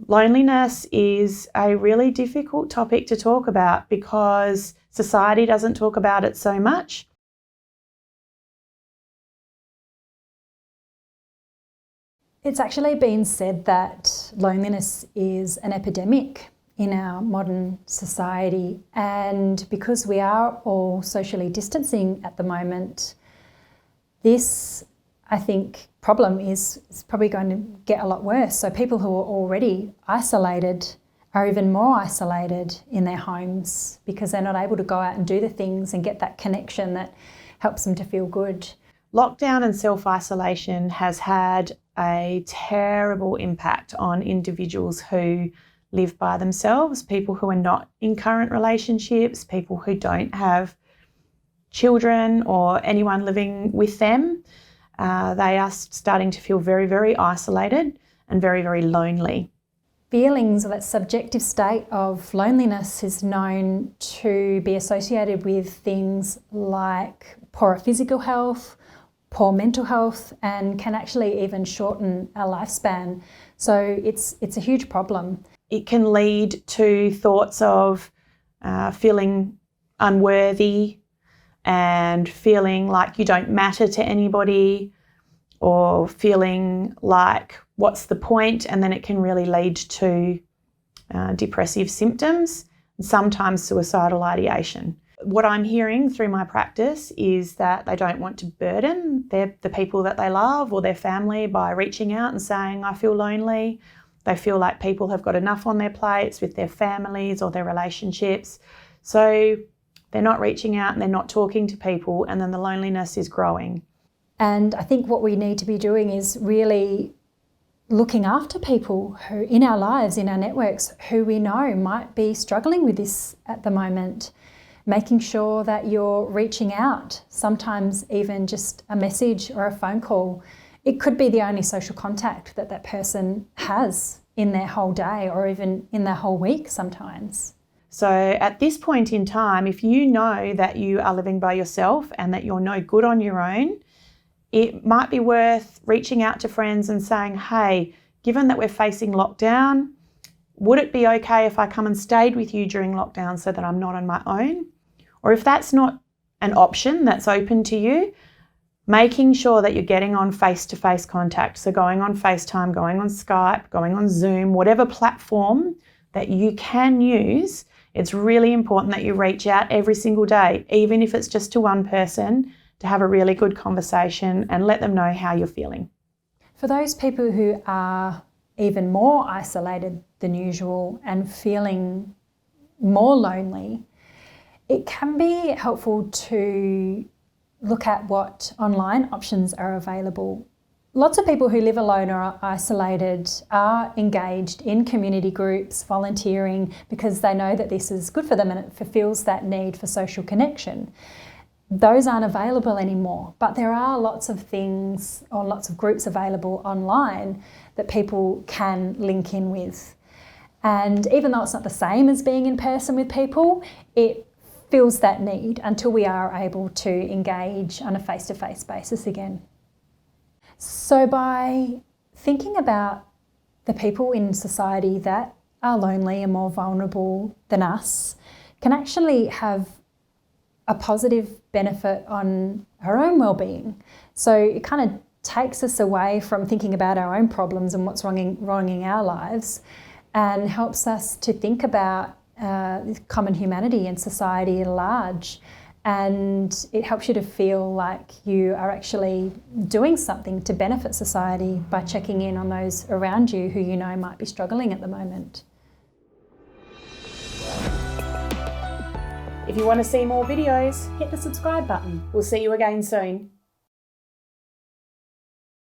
Loneliness is a really difficult topic to talk about because society doesn't talk about it so much. It's actually been said that loneliness is an epidemic in our modern society, and because we are all socially distancing at the moment, this, I think, problem is probably going to get a lot worse. So people who are already isolated are even more isolated in their homes because they're not able to go out and do the things and get that connection that helps them to feel good. Lockdown and self-isolation has had a terrible impact on individuals who live by themselves, people who are not in current relationships, people who don't have children or anyone living with them. They are starting to feel very, very isolated and very, very lonely. Feelings of that subjective state of loneliness is known to be associated with things like poorer physical health, poor mental health, and can actually even shorten our lifespan. So it's a huge problem. It can lead to thoughts of feeling unworthy and feeling like you don't matter to anybody, or feeling like what's the point, and then it can really lead to depressive symptoms and sometimes suicidal ideation. What I'm hearing through my practice is that they don't want to burden the people that they love or their family by reaching out and saying, I feel lonely. They feel like people have got enough on their plates with their families or their relationships. So they're not reaching out and they're not talking to people, and then the loneliness is growing. And I think what we need to be doing is really looking after people who in our lives, in our networks, who we know might be struggling with this at the moment. Making sure that you're reaching out, sometimes even just a message or a phone call. It could be the only social contact that person has in their whole day or even in their whole week sometimes. So at this point in time, if you know that you are living by yourself and that you're no good on your own, it might be worth reaching out to friends and saying, hey, given that we're facing lockdown, would it be okay if I come and stayed with you during lockdown so that I'm not on my own? Or if that's not an option that's open to you, making sure that you're getting on face-to-face contact. So going on FaceTime, going on Skype, going on Zoom, whatever platform that you can use, it's really important that you reach out every single day, even if it's just to one person, to have a really good conversation and let them know how you're feeling. For those people who are even more isolated than usual and feeling more lonely, it can be helpful to look at what online options are available. Lots of people who live alone or are isolated are engaged in community groups, volunteering, because they know that this is good for them and it fulfills that need for social connection. Those aren't available anymore, but there are lots of things or lots of groups available online that people can link in with. And even though it's not the same as being in person with people, it fills that need until we are able to engage on a face-to-face basis again. So by thinking about the people in society that are lonely and more vulnerable than us can actually have a positive benefit on our own well-being. So it kind of takes us away from thinking about our own problems and what's wronging our lives, and helps us to think about common humanity and society at large. And it helps you to feel like you are actually doing something to benefit society by checking in on those around you who you know might be struggling at the moment. If you want to see more videos, Hit the subscribe button. we'll see you again soon.